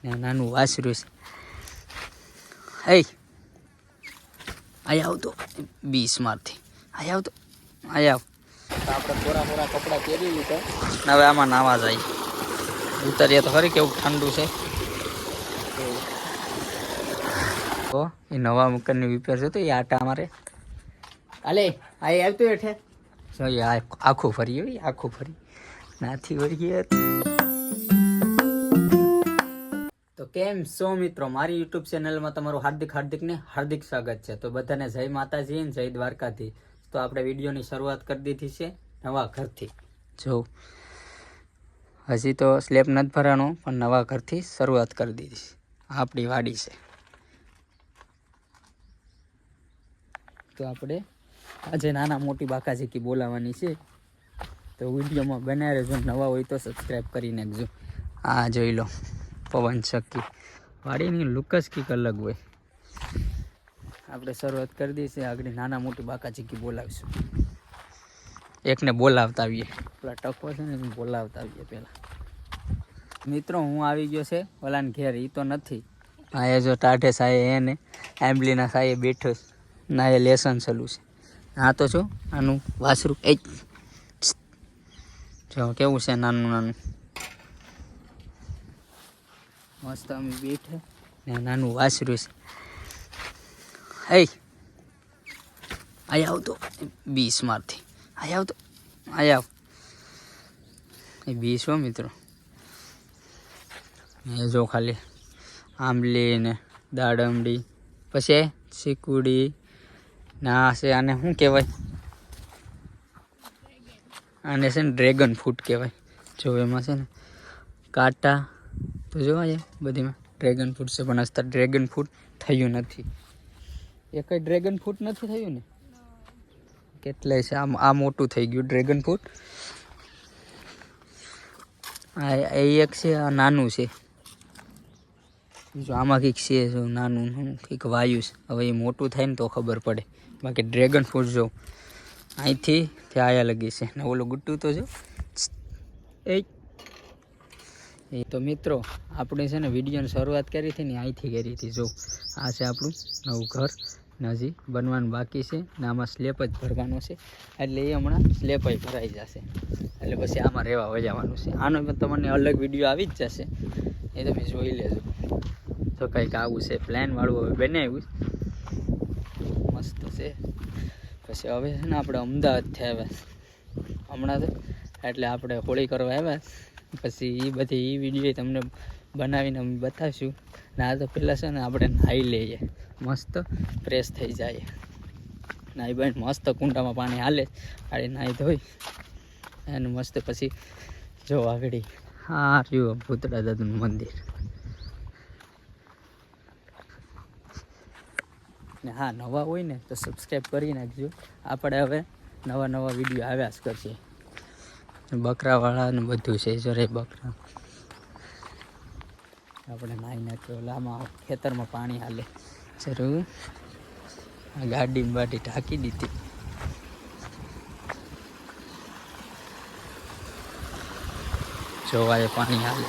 ને નાનું વાસરું છે. હે આયા આવતો 20 માંથી આયા આવતો આયા આવ. તો આપણે પૂરા કપડાં પહેરી લીધા. હવે આમાં નાવા જાય. ઉતરીએ તો ખરી કેવું ઠંડુ છે. તો એ નવા મકાનની વિપેર છે તો એ આટા અમારે હાલે આ આવતું હેઠે આખું ફરી હોય આખું ફરી નાથી વળીએ. તો કેમ છો મિત્રો, મારી યુટ્યુબ ચેનલમાં તમારું હાર્દિક સ્વાગત છે. તો બધાને જય માતાજી ને જય દ્વારકાથી. તો આપણે વિડીયોની શરૂઆત કરી દીધી છે નવા ઘરથી. જો હજી તો સ્લેબ નથી ભરાણો પણ નવા ઘરથી શરૂઆત કરી દીધી છે. આપણી વાડી છે. તો આપણે આજે નાના મોટી બાકાજીકી બોલાવવાની છે. તો વિડીયોમાં બનાવી રહેજો. નવા હોય તો સબસ્ક્રાઈબ કરી નાખજો. આ જોઈ લો પવન ચક્કી. વાડીની લુક જ કંઈક અલગ હોય. આપણે શરૂઆત કરી દઈશું. આગળ નાના મોટી બાકાજીકી બોલાવીશું. એકને બોલાવતા આવીએ. પેલા ટકો છે ને એને બોલાવતા આવીએ પહેલાં. મિત્રો હું આવી ગયો છે ઓલાને ઘેર. એ તો નથી. હા એ જો ટાઢે સાયે એને આંબલીના સાયે બેઠો ના એ લેસન ચાલુ છે. હા તો જો આનું વાસરું એ જો કેવું છે નાનું નાનું મસ્ત અમે બેઠે ને નાનું વાસરું છે. હે આયા આવતો 20 માંથી આયા આવતો આયા એ 20 હો મિત્રો. એ જો ખાલી આંબલી ને દાડમડી પછી ચીકુડી ના છે. આને શું કહેવાય? આને છે ને ડ્રેગન ફ્રૂટ કહેવાય. જો એમાં છે ને કાંટા તો જો અહીંયા બધીમાં ડ્રેગન ફ્રૂટ છે પણ અત્યારે ડ્રેગન ફ્રૂટ થયું નથી. એ કંઈ ડ્રેગન ફ્રૂટ નથી થયું ને. કેટલાય છે આ મોટું થઈ ગયું ડ્રેગન ફ્રૂટ. આ એક છે આ નાનું છે. જો આમાં કંઈક છે જો નાનું કંઈક વાયુ છે. હવે એ મોટું થાય ને તો ખબર પડે. બાકી ડ્રેગન ફ્રૂટ જો અહીંથી ત્યાં આયા લગી છે ને ઓલું ગુટ્ટું તો જો એ તો મિત્રો આપણે છે ને વિડીયોની શરૂઆત કરી હતી ને અહીંથી કરી હતી. જો આ છે આપણું નવું ઘર ને હજી બનવાનું બાકી છે ને આમાં સ્લેપ જ ભરવાનો છે. એટલે એ હમણાં સ્લેપ જ ભરાઈ જશે એટલે પછી આમાં રહેવા વજાવાનું છે. આનો તમને અલગ વિડીયો આવી જ જશે, એ તમે જોઈ લેજો. તો કંઈક આવું છે પ્લાનવાળું હવે બનાવ્યું મસ્ત છે. પછી હવે છે ને આપણે અમદાવાદથી આવ્યા હમણાં તો એટલે આપણે હોળી કરવા આવ્યા. પછી એ બધી એ વિડીયો તમને બનાવીને અમે બતાવીશું. ને આ તો પહેલાં છે ને આપણે નાહી લઈએ, મસ્ત ફ્રેશ થઈ જાય. નાહી બને મસ્ત કુંડામાં પાણી હાલે આડી નાહી ધોઈ અને મસ્ત પછી જો આગળ હા રહ્યું ભૂતળા દાદાનું મંદિર. ને હા નવા હોય ને તો સબસ્ક્રાઈબ કરી નાખજો. આપણે હવે નવા વિડીયો આવ્યા જ કરશે. બકરાવાળા ને બધું છે. જો રે બકરા આપણે નાહી નાખ્યો. લામાં ખેતરમાં પાણી હાલે જરૂર. આ ગાડી બાડી ઢાંકી દીધી. જોવાય પાણી હાલે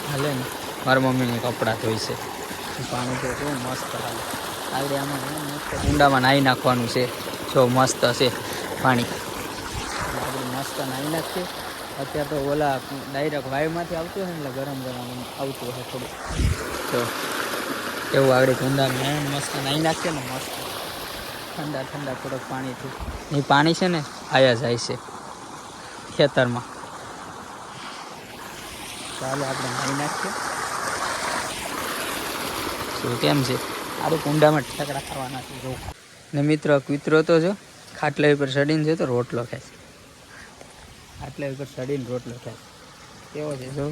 હાલે ને. મારા મમ્મીને કપડાં ધોઈ છે. પાણી તો કેવું મસ્ત હાલે. આગળ આમાં મસ્ત કુંડામાં નાહી નાખવાનું છે. જો મસ્ત છે પાણી. આપણે મસ્ત નાહી નાખીએ. અત્યારે તો ઓલા ડાયરેક્ટ વાયુમાંથી આવતું હોય ને એટલે ગરમ આવતું હોય થોડું. તો એવું આગળ કુંડામાં મસ્ત નાહી નાખીએ ને મસ્ત ઠંડા થોડોક પાણીથી. એ પાણી છે ને આયા જાય છે ખેતરમાં. ચાલો આપણે નાહી નાખીએ. શું કેમ છે આરું કુંડામાં ઠેકડા ખાવાના છે. જો ને મિત્રો તો જો ખાટલા ઉપર ચડીને છે તો રોટલો ખાય છે. ખાટલા ઉપર ચડીને રોટલો ખાય કેવો છે જો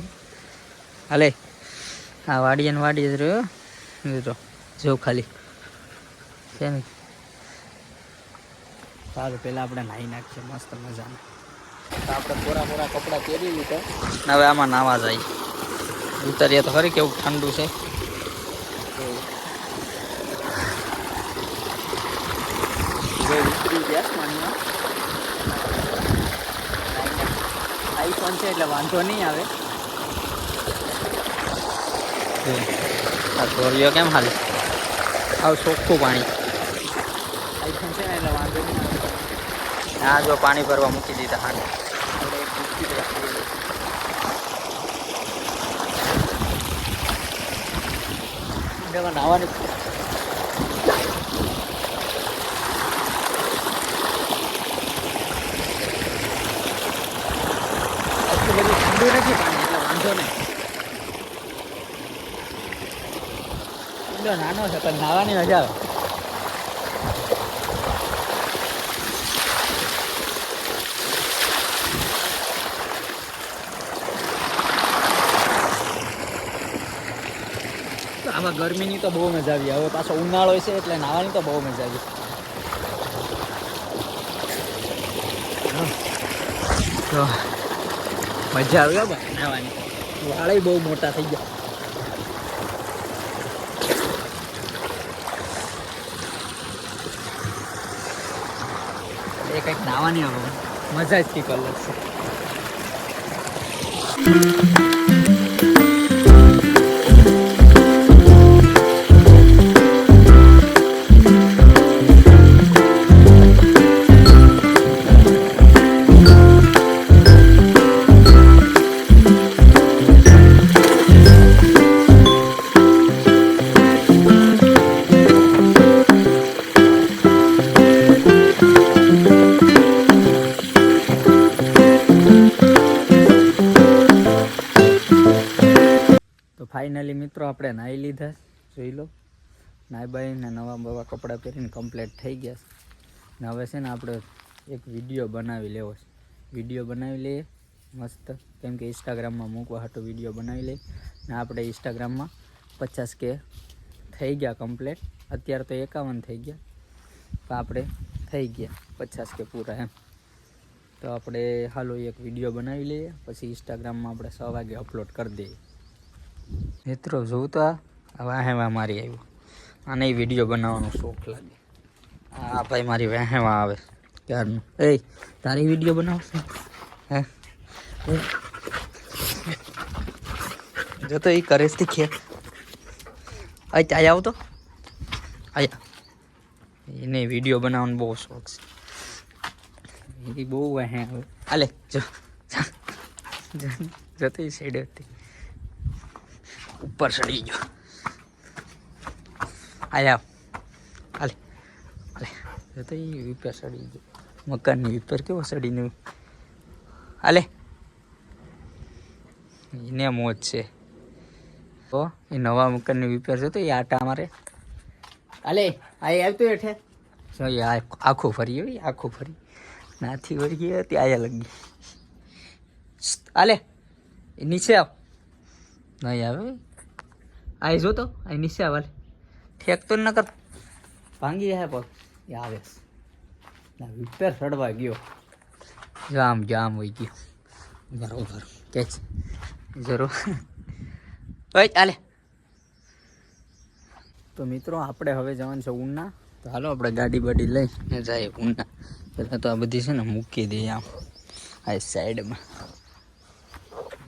હાલે. આ વાડીએ જ રહ્યો મિત્રો જો ખાલી છે ને. સારું પહેલાં આપણે નાહી નાખીએ મસ્ત મજાના. તો આપણે પૂરા કપડાં પહેરી લીધા. હવે આમાં નાવા જાય. ઉતરીએ તો ખરી કેવું ઠંડુ છે. ઉતરી ગયા પાણીમાં. આઈફોન છે એટલે વાંધો નહીં આવે. આ ધોરિયો કેમ હાલ આવ ચોખ્ખું પાણી આઈથન છે ને એટલે વાંધો નહીં. આ જો પાણી ભરવા મૂકી દીધા હાલ નાવાની ઠંડુ નથી પાણી એટલે વાંધો નહીં. નાનો છે પણ નાવાની મજા આવે. આમાં ગરમીની તો બહુ મજા આવી. હવે પાછો ઉનાળો છે એટલે નાવાની તો બહુ મજા આવી. તો મજા આવી ભાઈ નાવાની. વાળા બહુ મોટા થઈ ગયા. એ કંઈક નાવાની હવે મજા જ કંઈક અલગ છે. ફાઇનલી મિત્રો આપણે નાહી લીધા. જોઈ લો નાહી બાઈને નવા બવા કપડાં પહેરીને કમ્પ્લીટ થઈ ગયા છે. ને હવે છે ને આપણે એક વિડીયો બનાવી લેવો છે. વિડીયો બનાવી લઈએ મસ્ત, કેમ કે ઇન્સ્ટાગ્રામમાં મૂકવા હાટો વિડીયો બનાવી લઈએ. ને આપણે ઇન્સ્ટાગ્રામમાં 50K થઈ ગયા કમ્પ્લીટ. અત્યારે તો 51 થઈ ગયા પણ આપણે થઈ ગયા 50K પૂરા એમ. તો આપણે હાલો એક વિડીયો બનાવી લઈએ, પછી ઇન્સ્ટાગ્રામમાં આપણે 6 વાગે અપલોડ કરી દઈએ. મિત્રો જોઉં તો વાહેવા મારી આવ્યું. આને વિડીયો બનાવવાનો શોખ લાગે. આ ભાઈ મારી વહેવા આવે ક્યારનું. એ તારી વિડીયો બનાવશે હે? જો તો એ કરે છે ખે આયા આવતો આયા. એને વિડીયો બનાવવાનો બહુ શોખ છે. એ બહુ વહે આવે. હાલે જો જતો એ સાઈડ હતી ઉપર ચડી ગયો. આયા હાલે હાલે જતો એ વિપર ચડી ગયો. મકાનની વિપર કેવો ચડીને હાલે. એને મોજ છે. તો એ નવા મકાનની વિપર છે તો એ આટા અમારે હાલે આ આવતું હેઠે આખું ફરી હોય. આખું ફરી નાથી વળી ગઈ હતી આયા લગી. હાલે એ નીચે આવ. નહીં આવે આ જોતો આ નીચે આવે. ઠેક તો ન કર ભાંગી જાય પગ. એ આવે વિપેર ચડવા ગયો. જામ જામ હોય ગયો બરોબર કે છે જરૂર. ઓય ચાલે. તો મિત્રો આપણે હવે જવાનું છે ઉના. તો હાલો આપણે ગાડી બાડી લઈને જાય ઉના. પહેલાં તો આ બધી છે ને મૂકી દઈએ આમ આ સાઈડમાં.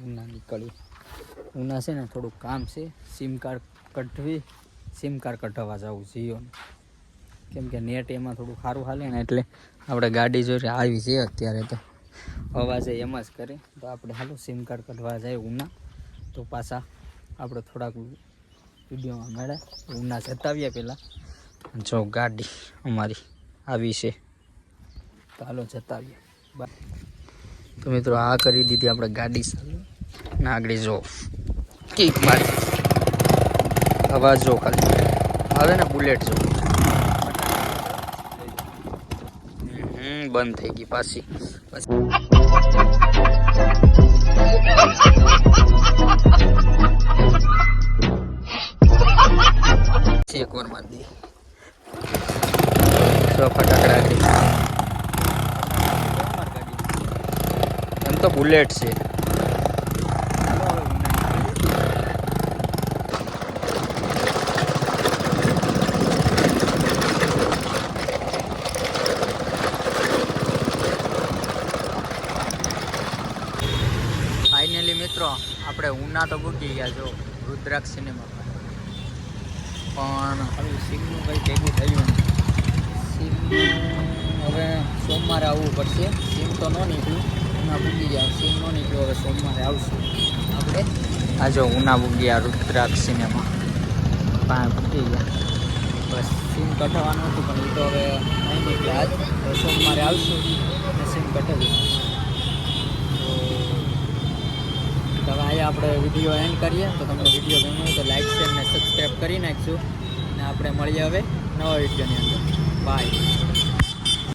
ઉના નીકળ્યું. ઉના છે ને થોડુંક કામ છે. સિમ કાર્ડ કઢાવવા જવું જીઓનું. કેમ કે નેટ એમાં થોડું સારું હાલે ને એટલે આપણે ગાડી જોઈ આવી છે અત્યારે. તો અવાજે એમ જ કરે. તો આપણે હાલો સિમ કાર્ડ કઢવા જાય ઉના. તો પાછા આપણે થોડાક વિડીયોમાં મળે. ઉના જતાવીએ પહેલાં. જો ગાડી અમારી આવી છે તો હાલો જતાવીએ. તો મિત્રો આ કરી દીધી આપણે ગાડી ચાલુ. ને આગળ જો કિક મારી અવાજ જો ખાલી આવે ને બુલેટ જો. બંધ થઈ ગઈ પાછી. એક વાર મારી દી તો ફટાકડા. એમ તો બુલેટ છે. ફાઇનલી મિત્રો આપણે ઉના તો પૂગી ગયા. જો રુદ્રાક્ષ સિનેમા પણ હવે સીમનું કંઈ ભેગું થયું નથી. સીમનું હવે સોમવારે આવવું પડશે. સીમ તો ન નીકળ્યું, ઉના ભૂગી ગયા. સીમ ન નીકળ્યું, હવે સોમવારે આવશું આપણે. આ જો ઉના ભૂગ્યા રુદ્રાક્ષ સિનેમા પાંચ ભૂગી ગયા. બસ સીમ કઢાવવાનું હતું પણ એ તો હવે નહીં નીકળે. આજ હવે સોમવારે આવશું અને સીમ કઢાવી. તો હવે અહીંયા આપણે વિડીયો એન્ડ કરીએ. તો તમને વિડીયો ગમ્યો હોય તો લાઈક શેર અને સબસ્ક્રાઈબ કરી નાખજો. અને આપણે મળીએ હવે નવા વિડીયોની અંદર. બાય.